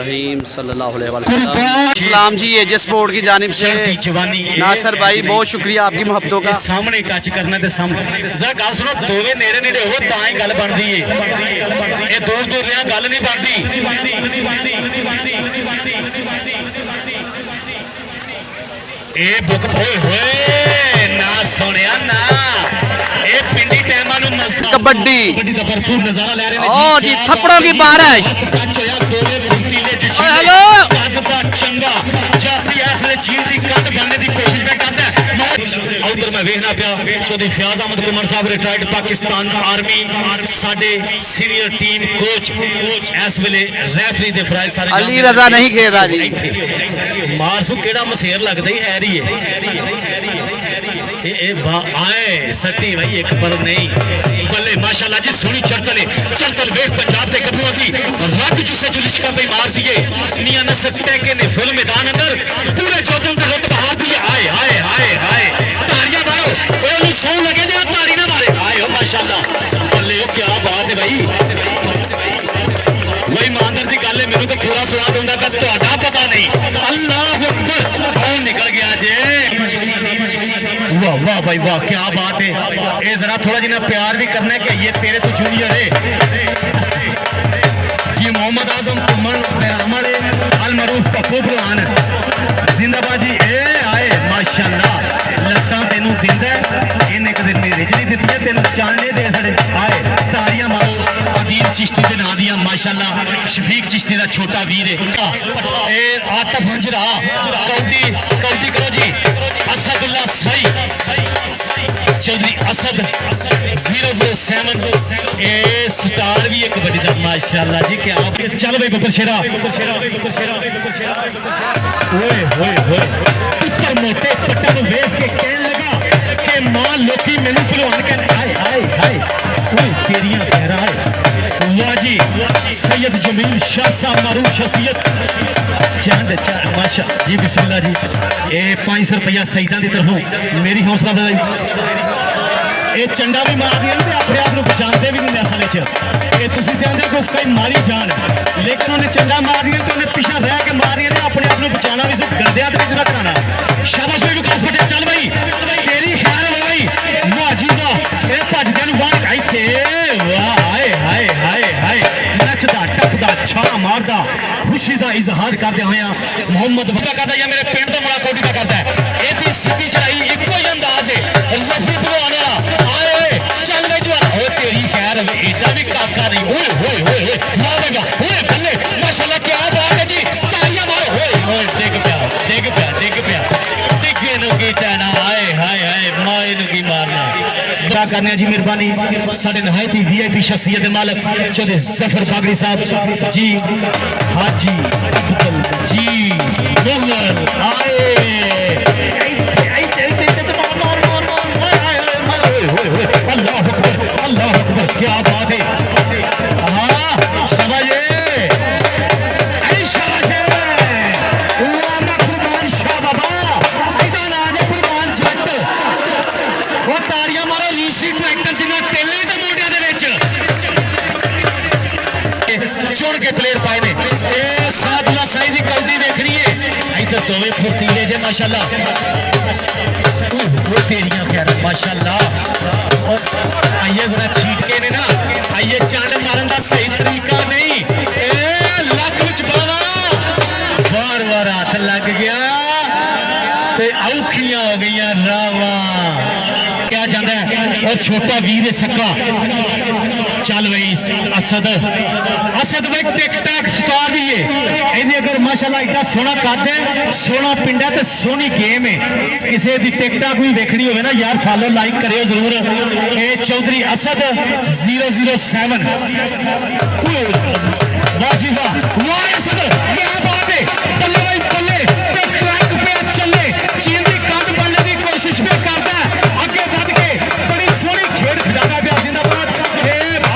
रहीम सल्लल्लाहु अलैहि वसल्लम जी एजे स्पोर्ट की जानिब से नासर भाई बहुत शुक्रिया आपकी मोहब्बतों का। सामने टच करना ते सामने जरा गल सुनो दोवे नेड़े नेड़े हो तां ही गल बनदी है, ये दूर दूर रिया गल नहीं बनदी। ए बुक होए होए ना सुनिया ना ए पिंडी टाइमां नु मस्त कबड्डी दा भरपूर नजारा ले रहे ने ओ जी थप्पड़ों की बारिश। टच होया दोवे फुर्तीले जिछी हेलो कद दा चंगा जाफरी इस वेले चीन दी कद बनने दी कोशिश पे करदा है। उधर मैं वेखना पिया चौधरी फयाज अहमद कुमार साहब रिटायर्ड पाकिस्तान आर्मी साडे सीनियर टीम कोच इस वेले रेफरी दे फराइज सारे अली रजा नहीं खेदा जी मारसू केड़ा मसेर लगदा ही है रही ए आए सट्टी भाई एक पर नहीं बल्ले माशाल्लाह जी सोनी चढ़तले चढ़तल वेख पंजाब दे गड्ढूआं दी रग जुसे जुलिशका पे मार दिए निया नसर टैके ने फिल्म मैदान अंदर पूरे जोधों के रुत बहा दिए। आए आए आए आए तालियां मारो ओए नु सौ लगे जे ताली ना मारे। आए हो माशाल्लाह बल्ले क्या बात है भाई भाई ईमानदार दी गल है मेनू तो पूरा स्वाद हुंदा पर तुहाडा पता नहीं। अल्लाह अकबर कौन निकल गया जे वाह वाह भाई वाह क्या बात है। ये जरा थोड़ा जिना प्यार भी करना है कि ये तेरे तो जूनियर है जी मोहम्मद आजम कुमन बैरामा ने अल मरूफ पप्पू भलवान जिंदाबाद जी ए आए माशाल्लाह लत्तां तेनू दिंदा इन्हें कदे मेरे च नहीं दित्तियां तेनू चालने दे सड़े। आए तालियां मारो अदील चिश्ती दे नां दियां माशाल्लाह शफीक चिश्ती दा छोटा वीर है ए आतिफ हंजरा कौडी कौडी करो जी असदुल्ला सही चौधरी असद 007 ए स्टार भी एक बड़ी दा माशाल्लाह जी क्या चल भाई बबर शेरा ओए ओए ओए ऊपर मोटे पट्टे नु देख के कहने लगा कि मां लोकी मेनू भलवान कहने हाय हाय हाय ओए तेरियां पैरा है वाह जी सैयद जमील शाह साहब मारूफ शख्सियत चांद माशा जी बिस्मिल्लाह जी ए 500 रुपया सईदा दी तरफों मेरी हौसला बढ़ाई ये चंडा भी मार दिया ते अपने आप को बचाते भी नहीं असल च तुसी ते आंदे को कई मारी जान लेकिन उन्हें चंडा मार दिया तो उन्हें पिछा रह के मार दिया अपने आप को बचाना भी सिर्फ गंदिया ते ना कराना। शाबाश भाई विकास पटेल चल भाई तेरी खैर है भाई वाह जी वाह ए भजदे नु बाहर आई थे वाह हाय हाय हाय हाय नचदा टपदा छा मारदा खुशी दा इजहार करदे होया मोहम्मद बका करदा या मेरे पिंड दा बड़ा कोटी दा करदा है एदी सीधी चढ़ाई इको ही अंदाज है रफी भलवान वाला आए ओए चल वे जवान ओ तेरी खैर एदा भी काका नहीं ओए ओए ओए मारेगा ओए बल्ले माशाल्लाह क्या बात है जी तालियां मारो ओए ओए डिग पिया डिगे नु की टाना आए हाय हाय माए नु की मारना क्या करने जी मेहरबानी साडे नहायत ही वीआईपी शख्सियत मालिक चौधरी जफर बागड़ी साहब जी हाजी अब्दुल जी मोहम्मद आए अल्लाह अकबर क्या बात है। हाँ शाबाश ऐ शाबाश उलामा कुर्बान शाह बाबा इदा नाज कुर्बान जट वो तारियां मारो यूसी ट्रैक्टर जिन्ना तेले दे मोडियां दे विच चुन के प्लेयर पाए ने ए सादुल्ला सही दी कौडी देखनी है इधर दोवे फुर्तीले जे माशाल्लाह वो तेरियां खैर माशाल्लाह आइए जरा छीट के ने ना आइए चांद मारन दा सही तरीका नहीं ए लक विच बावा बार बार हाथ लग गया ते औखियां हो गईयां रावा क्या जांदा है और छोटा वीर सक्का चल भाई असद असद भाई टिक टाक स्टार भी है इन्हें अगर माशाल्लाह इतना सोना कद है सोना पिंड है तो सोनी गेम है किसी की टिक टाक भी देखनी हो ना यार फॉलो लाइक करियो जरूर। ए चौधरी असद 007 वाह जी वाह वाह असद क्या बात है बल्ले भाई बल्ले टिक टाक पे चले चीन की कंध बनने की कोशिश भी करता है आगे बढ़ के बड़ी सोनी खेल खिलाता है जिंदाबाद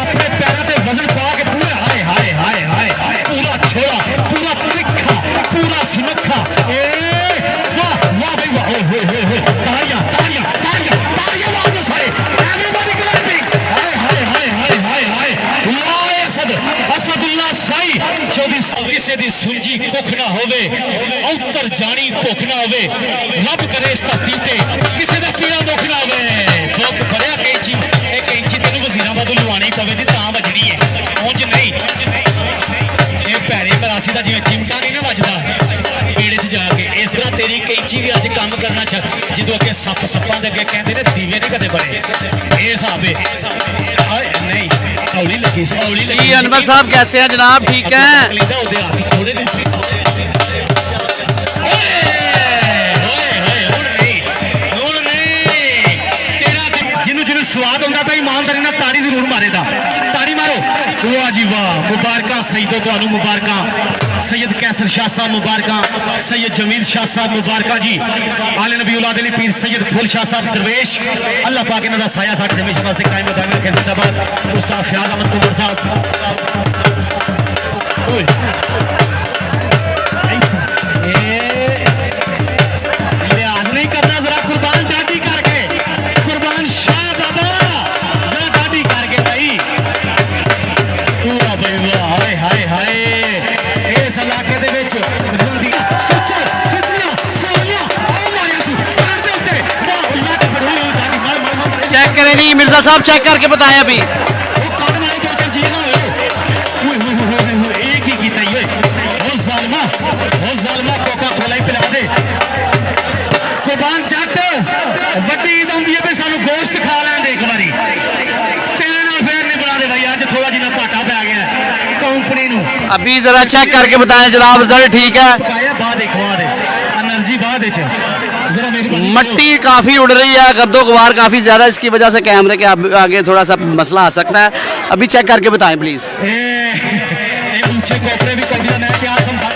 अपने पैरों पे वजन पा के पूरे हाय हाय हाय हाय पूरा छोड़ा पूरा तिखा पूरा सुनखा ए वाह वाह भाई वाह ओए तालियां तालियां तालियां तालियां वाह सारे एवरीबॉडी क्लैपिंग हाय हाय हाय हाय हाय हाय वाह असद असदुल्ला सही 24 से दी सुलझी कुख ना होवे औतर जानी भुख ना होवे रब करे इस धरती ते किसी दा कीड़ा दुख ना होवे दुख भरिया कैंची ए कैंची तेनू वजीराबाद लुआनी पवे दी तां वजनी है ਉਂਝ नहीं ए भैरे मरासी दा जिवें चिमटा नहीं ना वजदा पेड़ च जाके इस तरह तेरी कैंची भी अज काम करना जो अगे सप सप्पां दे अगे कहंदे ने दीवे नहीं कदे बने ये हिसाब है नहीं हौली लगी जी अनवर साहब कैसे हैं जनाब ठीक हैं जिन्होंने स्वाद होता था ईमानदारी नाल ताड़ी जरूर मारेगा ताड़ी मारो वाह जी वाह मुबारक सईदो तुहानू मुबारक सैयद कैसर शाह साहब मुबारक सैयद जमील शाह साहब मुबारक जी आले नबी औलाद अली पीर सैयद फुल शाह साहब दरवेश अल्लाह पाक इन्हां दा साया साडे हमेशा वास्ते कायम रखे जिंदाबाद उस्ताद फयाज अहमद कुंवर साहब ओए लिहाज नहीं करना जरा कुर्बान दादी करके कुर्बान शाह बाबा जरा दादी करके भाई वाह भाई वाह हाय हाय हाय इस इलाके दे विच बंदी सच सिद्धियां सालियां आ मारिया सु पैर दे उत्ते वाह अल्लाह ते बड़ी दादी मार चेक करें जी मिर्जा साहब चेक करके बताएं अभी वो कान मारे के चल जी ना ओए एक ही कीता ओए ओ जालिमा कोका कोला ही पिला दे कुर्बान जट वड्डी ईद आउंदी है भी सानू गोश्त खा लैण दे एक बारी तेरे नाल फेर नहीं बना दे भाई आज थोड़ा जिन्ना घाटा पै गया कंपनी नू अभी जरा चेक करके बताएं जनाब रिजल्ट ठीक है बाद एनर्जी बाद जरा मट्टी काफी उड़ रही है गर्दो गुबार काफी ज्यादा इसकी वजह से कैमरे के आगे थोड़ा सा मसला आ सकता है अभी चेक करके बताएं प्लीज ऊंचे कोपरे भी कभी मैं क्या समझा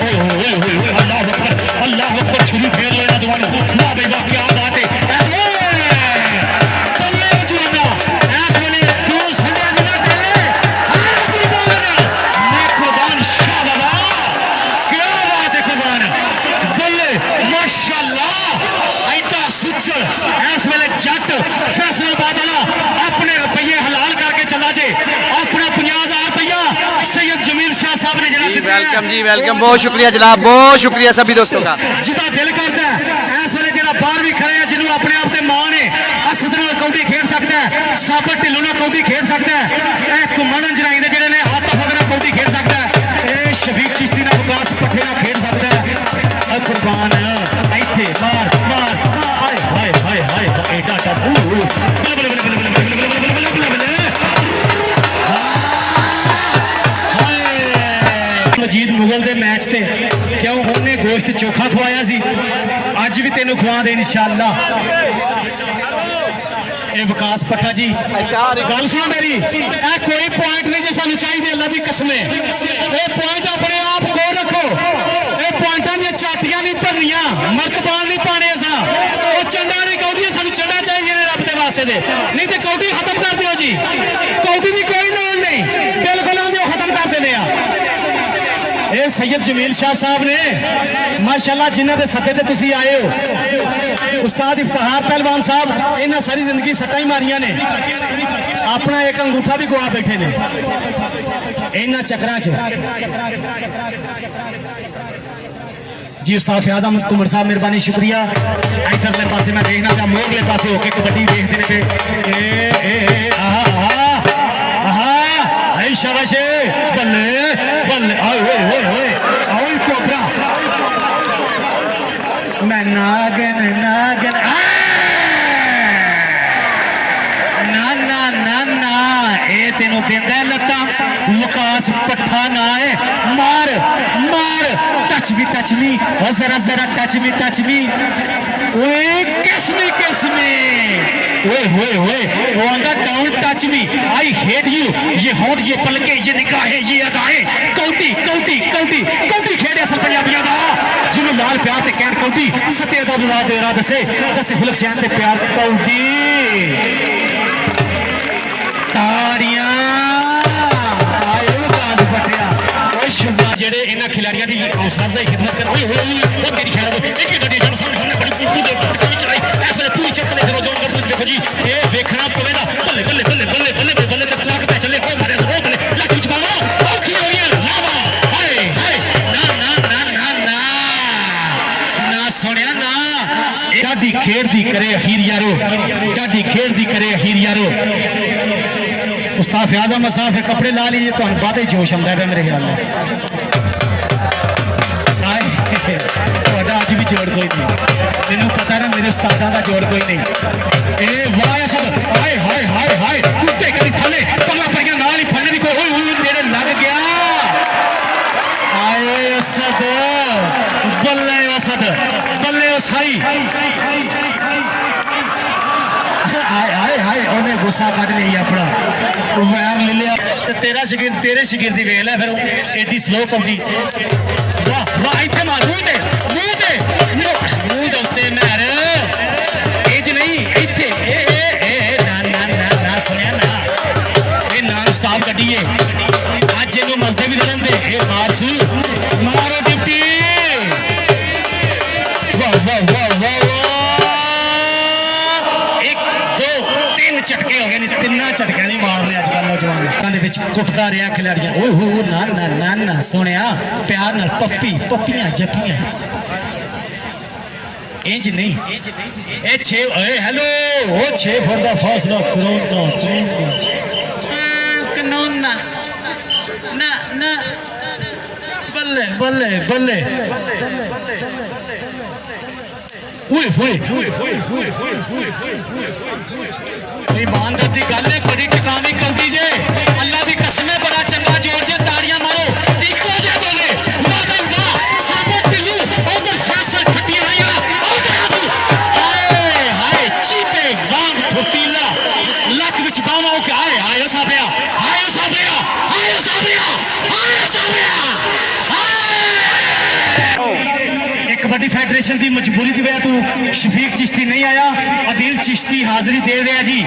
अल्लाह अकबर छुरी फेर लेना दुआनु वाह भाई वाह क्या बात है ऐसे बल्ले जुआना ऐसे वाले दो सुनिया जना पहले मैं कुर्बान शाह बाबा क्या बात है कुर्बान बल्ले माशाल्लाह ऐता सुचल ऐसे वाले जट फैसलाबाद वाला अपने रुपये हलाल करके चला जे अपना 50,000 रुपया सैयद जमील शाह साहब ने जनाब वेलकम जी वेलकम बहुत शुक्रिया जनाब बहुत शुक्रिया सभी दोस्तों का जिदा दिल करता है इस वे जो बाहर भी खड़े हैं जिन्होंने अपने आप से मां ने असद नाल कौडी खेड सकता है साबर ढिल्लों नाल कौडी खेड सकता है घुमन अंजराई दे जिहड़े ने आतफ नाल कौडी खेड सकता है शफीक चिश्ती नाल विकास पट्ठे नाल खेड सकता है कुर्बान इत्थे मार मार हाय हाय हाय हाय एटा टबू मजीद मुगल दे मैच से क्यों हमने गोश्त चोखा खवाया सी अज भी तेन खवा दे इंशाअल्लाह विकास पट्टा जी गल सुनो मेरी कोई पॉइंट नहीं जो सानू चाहिए अल्लाह की कसम पॉइंट अपने आप को रखो ये पॉइंटा दी चाटियां नहीं भरनियां मर्तबान नहीं पाने असा चंडा नहीं कौडी सानू चंडा चाहिए रब के वास्ते दे नहीं तो कौडी खत्म कर दियो जी कौडी की कोई लोड़ नहीं बिल्कुल आंदे खत्म कर देने ये सैयद जमील शाह साहब ने माशाल्लाह जिन्हां दे सत्ते ते तुसी आए हो उस्ताद इफ्तिखार पहलवान साहब इन्हां सारी जिंदगी सट्टां ही मारियां ने अपना एक अंगूठा भी गवा बैठे ने इन्हां चक्रां च जी उस्ताद फयाज अहमद कुंवर साहब मेहरबानी शुक्रिया इधरले पासे मैं देखना चाह मोरले पासे होके कबड्डी देखते ने पे शाबाश बल्ले बल्ले आओ कोबरा मैं नागन नागन ना ना ना ना ए तेनों देंदा लत्ता विकास पट्ठा ना है मार मार टच मी जरा जरा टच मी ओए किस मी ओए होए होए वो आंदा don't touch me I hate you ये होंठ ये पलके ये निगाहें ये अदाएं कौडी कौडी कौडी कौडी खेड़े असल पंजाबियां दा जिन्हों लाल प्यार ते कहन कौडी सत्य दा बुला दे रहा दसे हुलक चैन ते प्यार कौडी ताड़ियां आए विकास पटिया ओए शहजाद जेड़े इन्हां खिलाड़ियां दी हौसला अफजाई खिदमत कर ओए होए वो तेरी खैर वो एक गड्डी जन सामने बड़ी कुत्ती दे चलाई ऐसे पूरी चप्पल से रोजोन कर देखो जी ये देखना पवेगा बल्ले बल्ले बल्ले बल्ले बल्ले बल्ले तक ट्रक पे चले हो मारे से हो बल्ले लक विच बावा और की हो रही है लावा हाय हाय ना ना डाडी खेड़ दी करे अखीर यारो, डाडी खेड़ दी करे अखीर यारो। उस्ताद फयाज अहमद साहब फिर कपड़े ला लीजिए, तो बातें जोश आंदा है मेरे ख्याल में। अज भी जोड़ कोई नहीं, मैनू पता ना मेरे उस्तादा का जोड़ कोई नहीं। ए वाह सब हाय हाय हाय हाय कुत्ते कभी थले पल्ला पड़िया नाल ही फड़ने की कोई मेरे लग गया। आए असद बल्ले असद बल्ले साई आए आए हाय उन्हें गुस्सा कट लिया अपना वैर ले लिया। तेरा शिगिर तेरे शिगिर दी वेल है फिर एडी स्लो कौडी। वाह वाह इतने मार मुंह दे उत्ते मैर एज नहीं इतने ना ना ना ना सुनिया ना ये नॉन स्टॉप कड्डीए अज इनू मसदे भी रहन दे। मारसू मारो डिप्टी वाह वाह वाह वाह झटके हो गए नहीं, तिना झटके नहीं मारने अजकल नौजवान कुटता रहा खिलाड़ियां। ओहो ना ना ना ना सुनिया प्यार न पप्पी पप्पियां जप्पियां इंज नहीं ए 6 हेलो ओ 6 फुट का फासला करोड़ का कानून ना ना बल्ले बल्ले बल्ले ईमानदार की गल है बड़ी टिकानी करती जे अल्लाह की कसम है बड़ा चंगा जोर जे ताड़ियां मारो इको जे बोले वाह भाई वाह साबुत दिलू उधर फैसल ठट्टियां आया उधर आसू हाय हाय चीते वाम फुटीला लक विच बावा के आए आयो साबिया आयो साबिया आयो साबिया आयो साबिया। कबड्डी फेडरेशन की मजबूरी की वजह तो शफीक चिश्ती नहीं आया, अदील चिश्ती हाजिरी दे रहा जी।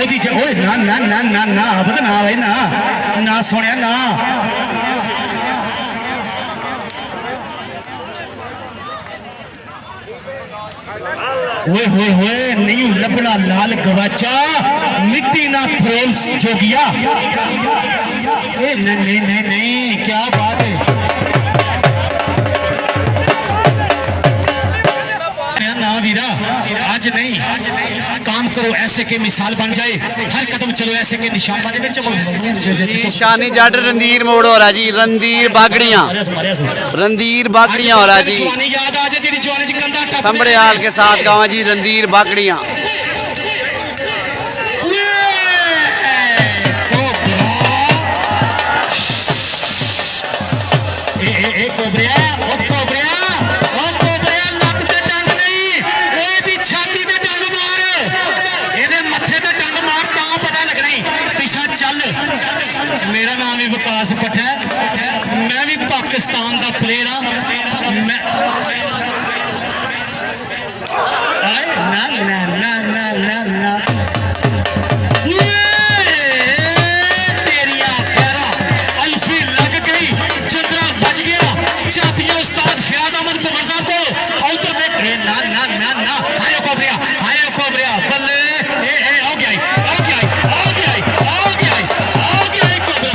ओदी ओए ना ना ना ना ना अब ना भाई ना ना सुनिया ना ओए होए होए नहीं लबड़ा लाल गवाचा मिट्टी ना फरोल जोगिया। ए नहीं नहीं नहीं नहीं क्या बात है। ना वीरा आज नहीं काम करो ऐसे के मिसाल बन जाए, हर कदम चलो ऐसे के निशान बन जाए। निशानी जट रणधीर मोड़ हो रहा जी, रणधीर बागड़ियां रणधीर बागड़ियां हो रहा जी। संबड़ियाल के साथ गाँव जी रणधीर बागड़ियां। मेरा नाम ही विकास भट्ट है, मैं भी पाकिस्तान का प्लेयर हाँ। ना ना ना ना ना ना तेरिया पैरा अल्फी लग गई चंद्रा बच गया चापिया उस्ताद फयाज अहमद कुमार साहब को उधर बैठ ना ना ना ना आयो कोबरिया बल्ले ए हो गया हो गया हो गया हो गया हो गया कोबरा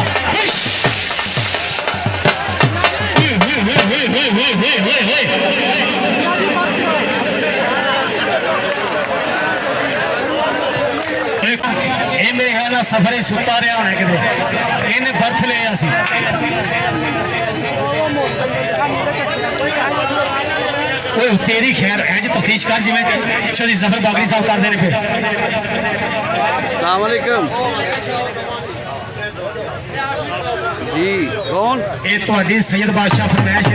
मेरे ख्याल सफर ही सुता रहा होना कि इन्हें बर्थ लिया सी। तेरी खैर इंज तफ्तीश कर जिवें चौधरी जफर बागड़ी साहब करते रहे। अस्सलाम वालेकुम जी कौन ये सैयद बादशाह फरमैश